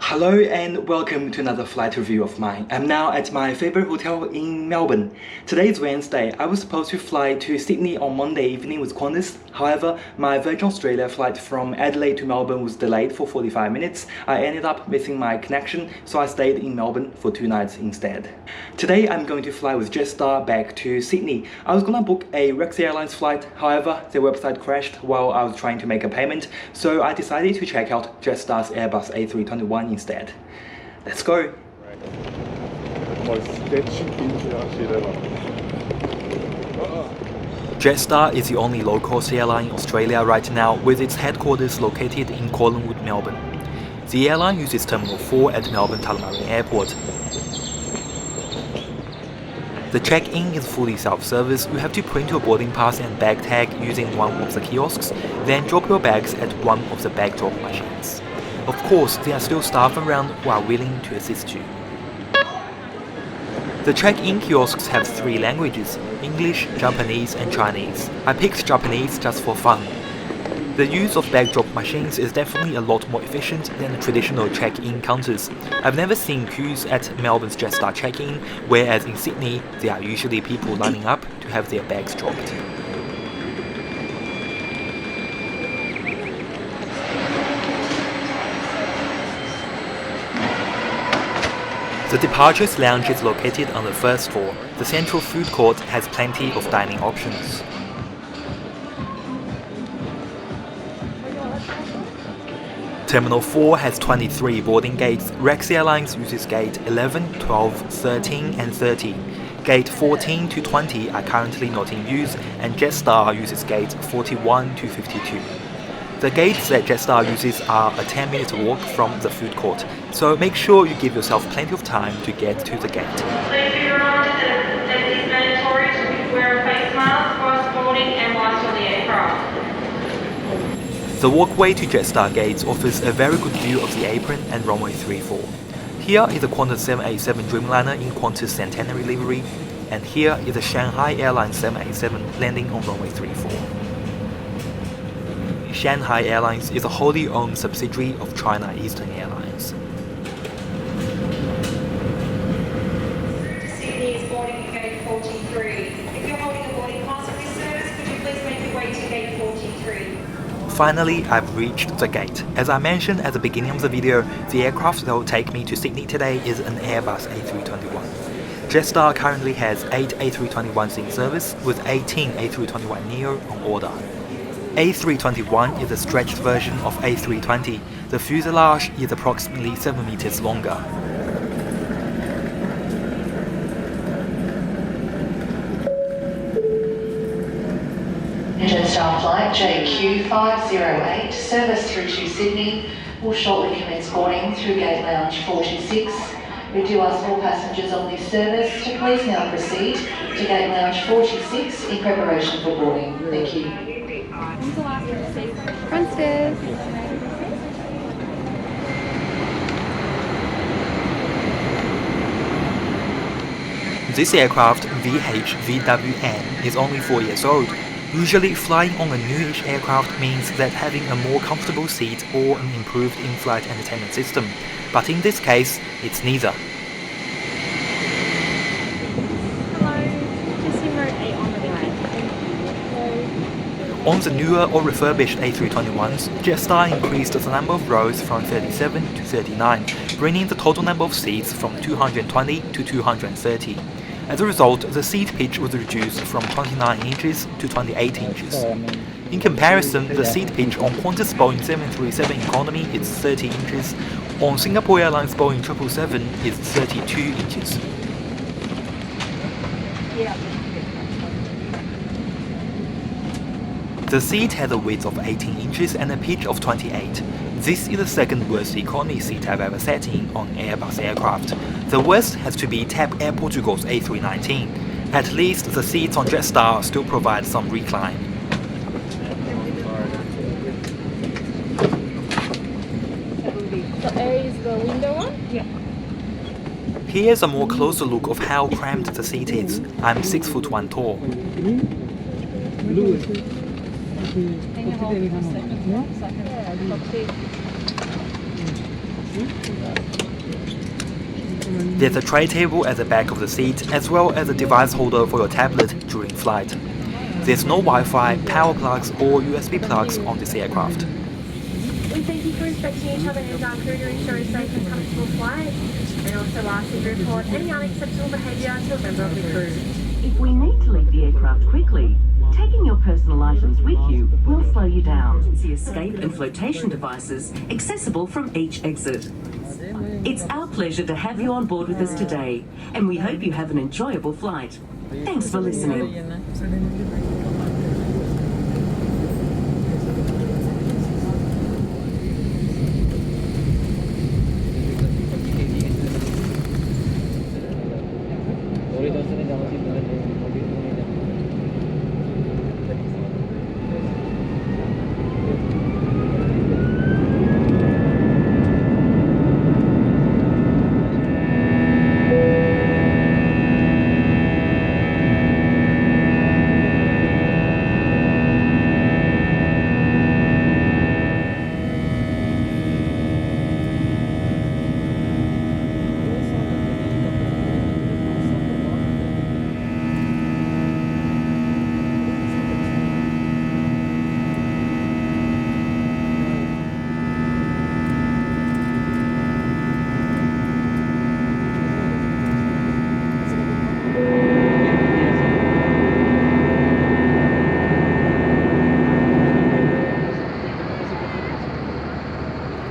Hello and welcome to another flight review of mine. I'm now at my favorite hotel in Melbourne. Today is Wednesday. I was supposed to fly to Sydney on Monday evening with Qantas. However, my Virgin Australia flight from Adelaide to Melbourne was delayed for 45 minutes. I ended up missing my connection, so I stayed in Melbourne for 2 nights instead. Today I'm going to fly with Jetstar back to Sydney. I was gonna book a Rex Airlines flight, however, their website crashed while I was trying to make a payment, so I decided to check out Jetstar's Airbus A321 instead. Let's go! Jetstar is the only low-cost airline in Australia right now, with its headquarters located in Collingwood, Melbourne. The airline uses Terminal 4 at Melbourne Tullamarine Airport. The check-in is fully self-service. You have to print your boarding pass and bag tag using one of the kiosks, then drop your bags at one of the bag drop machines. Of course, there are still staff around who are willing to assist you. The check-in kiosks have 3 languages: English, Japanese and Chinese. I picked Japanese just for fun. The use of bag drop machines is definitely a lot more efficient than the traditional check-in counters. I've never seen queues at Melbourne's Jetstar check-in, whereas in Sydney, there are usually people lining up to have their bags dropped. The departures lounge is located on the first floor. The central food court has plenty of dining options. Terminal 4 has 23 boarding gates. Rex Airlines uses gate 11, 12, 13 and 13. Gate 14 to 20 are currently not in use, and Jetstar uses gate 41 to 52. The gates that Jetstar uses are a 10-minute walk from the food court, so make sure you give yourself plenty of time to get to the gate. Please be reminded that it is mandatory to wear a face mask whilst boarding and whilst on the aircraft. The walkway to Jetstar gates offers a very good view of the apron and runway 34. Here is a Qantas 787 Dreamliner in Qantas Centenary livery, and here is a Shanghai Airlines 787 landing on runway 34. Shanghai Airlines is a wholly owned subsidiary of China Eastern Airlines. Sydney is boarding at gate 43. If you're holding a boarding pass for this service, could you please make your way to gate 43? Finally, I've reached the gate. As I mentioned at the beginning of the video, the aircraft that will take me to Sydney today is an Airbus A321. Jetstar currently has 8 A321s in service, with 18 A321neo on order. A321 is a stretched version of A320. The fuselage is approximately 7 meters longer. Jetstar flight JQ508, service through to Sydney, will shortly commence boarding through gate lounge 46. We do ask all passengers on this service to please now proceed to gate lounge 46 in preparation for boarding. Thank you. Front stairs. This aircraft, VH-VWN, is only 4 years old. Usually, flying on a newish aircraft means that having a more comfortable seat or an improved in-flight entertainment system, but in this case, it's neither. On the newer or refurbished A321s, Jetstar increased the number of rows from 37 to 39, bringing the total number of seats from 220 to 230. As a result, the seat pitch was reduced from 29 inches to 28 inches. In comparison, the seat pitch on Qantas Boeing 737 Economy is 30 inches, on Singapore Airlines Boeing 777 is 32 inches. The seat has a width of 18 inches and a pitch of 28. This is the second worst economy seat I've ever sat in on Airbus aircraft. The worst has to be TAP Air Portugal's A319. At least the seats on Jetstar still provide some recline. So A is the window one? Yeah. Here's a more closer look of how cramped the seat is. I'm 6'1" tall. There's a tray table at the back of the seat, as well as a device holder for your tablet during flight. There's no Wi-Fi, power plugs or USB plugs on this aircraft. We thank you for inspecting each other and our crew to ensure a safe and comfortable flight, and also ask you to report any unacceptable behaviour to a member of the crew. If we need to leave the aircraft quickly, taking your personal items with you will slow you down. See escape and flotation devices accessible from each exit. It's our pleasure to have you on board with us today, and we hope you have an enjoyable flight. Thanks for listening.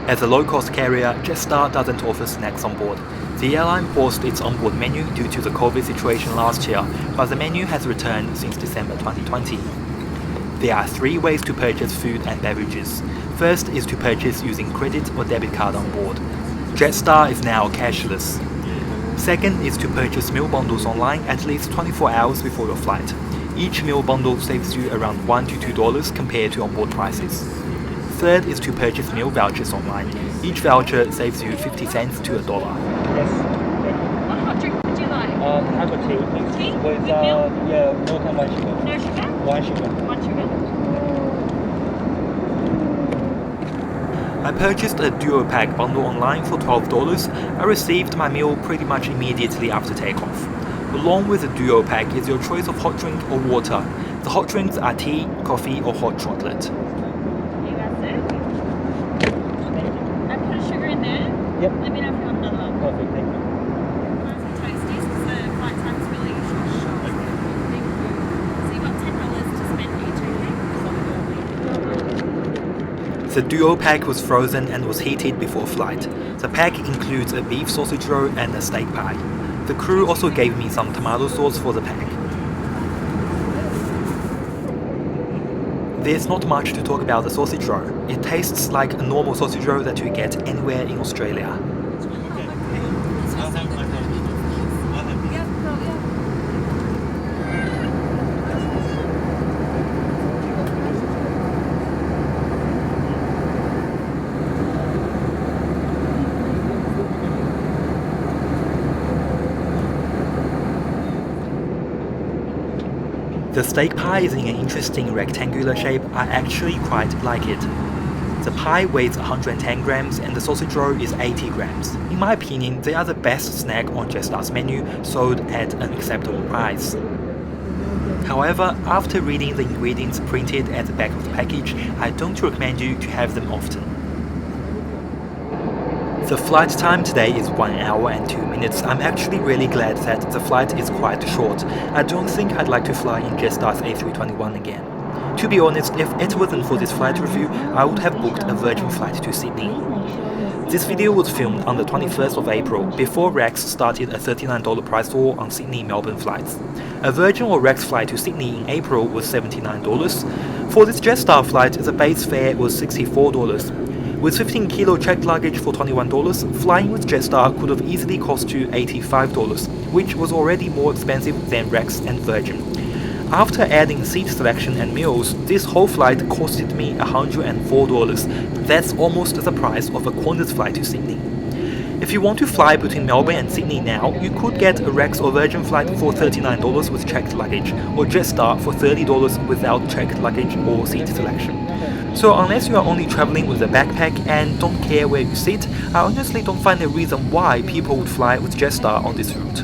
As a low-cost carrier, Jetstar doesn't offer snacks on board. The airline paused its onboard menu due to the COVID situation last year, but the menu has returned since December 2020. There are 3 ways to purchase food and beverages. First is to purchase using credit or debit card on board. Jetstar is now cashless. Second is to purchase meal bundles online at least 24 hours before your flight. Each meal bundle saves you around $1 to $2 compared to onboard prices. Third is to purchase meal vouchers online. Each voucher saves you 50 cents to $1. Yes. What hot drink would you like? Have a tea. Tea? With, milk? yeah, milk and 1 sugar. No sugar? 1 sugar. 1 sugar. I purchased a duo pack bundle online for $12. I received my meal pretty much immediately after takeoff. Along with the duo pack is your choice of hot drink or water. The hot drinks are tea, coffee or hot chocolate. I put a sugar in there. Yep. Let me know if you want another one. Perfect, thank you. Toasties, because the flight time is really short. Thank you. So you've got $10 to spend each, okay? The duo pack was frozen and was heated before flight. The pack includes a beef sausage roll and a steak pie. The crew also gave me some tomato sauce for the pack. There's not much to talk about the sausage roll. It tastes like a normal sausage roll that you get anywhere in Australia. The steak pie is in an interesting rectangular shape. I actually quite like it. The pie weighs 110 grams and the sausage roll is 80 grams. In my opinion, they are the best snack on Jetstar's menu, sold at an acceptable price. However, after reading the ingredients printed at the back of the package, I don't recommend you to have them often. The flight time today is 1 hour and 2 minutes. I'm actually really glad that the flight is quite short. I don't think I'd like to fly in Jetstar's A321 again. To be honest, if it wasn't for this flight review, I would have booked a Virgin flight to Sydney. This video was filmed on the 21st of April, before Rex started a $39 price war on Sydney-Melbourne flights. A Virgin or Rex flight to Sydney in April was $79. For this Jetstar flight, the base fare was $64. With 15 kilo checked luggage for $21, flying with Jetstar could have easily cost you $85, which was already more expensive than Rex and Virgin. After adding seat selection and meals, this whole flight costed me $104. That's almost the price of a Qantas flight to Sydney. If you want to fly between Melbourne and Sydney now, you could get a Rex or Virgin flight for $39 with checked luggage, or Jetstar for $30 without checked luggage or seat selection. So unless you are only traveling with a backpack and don't care where you sit, I honestly don't find a reason why people would fly with Jetstar on this route.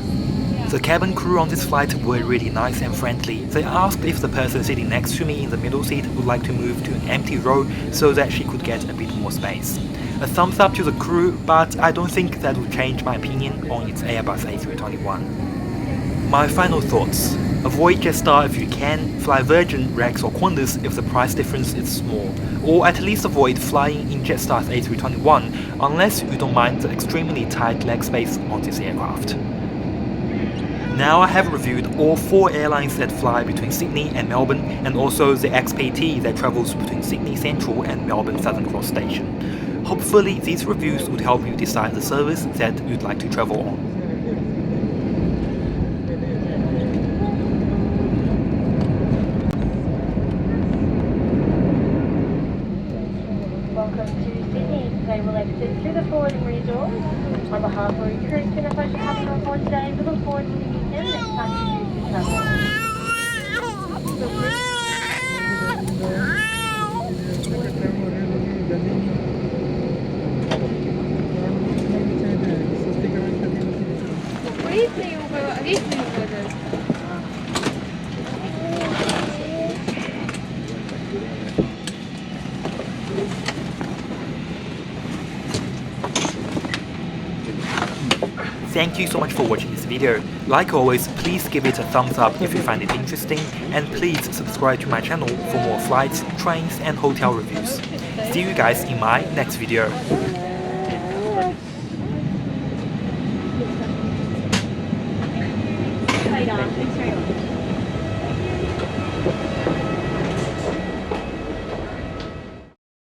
The cabin crew on this flight were really nice and friendly. They asked if the person sitting next to me in the middle seat would like to move to an empty row so that she could get a bit more space. A thumbs up to the crew, but I don't think that would change my opinion on its Airbus A321. My final thoughts. Avoid Jetstar if you can, fly Virgin, Rex or Qantas if the price difference is small, or at least avoid flying in Jetstar's A321 unless you don't mind the extremely tight leg space on this aircraft. Now I have reviewed all 4 airlines that fly between Sydney and Melbourne, and also the XPT that travels between Sydney Central and Melbourne Southern Cross Station. Hopefully these reviews would help you decide the service that you'd like to travel on. Welcome to Sydney. Today we'll exit through the forward and rear doors. On behalf of our crew, it's been a pleasure having you on board today. We look forward to seeing you again next time you choose to travel. Thank you so much for watching this video. Like always, please give it a thumbs up if you find it interesting, and please subscribe to my channel for more flights, trains and hotel reviews. See you guys in my next video. Thanks very much.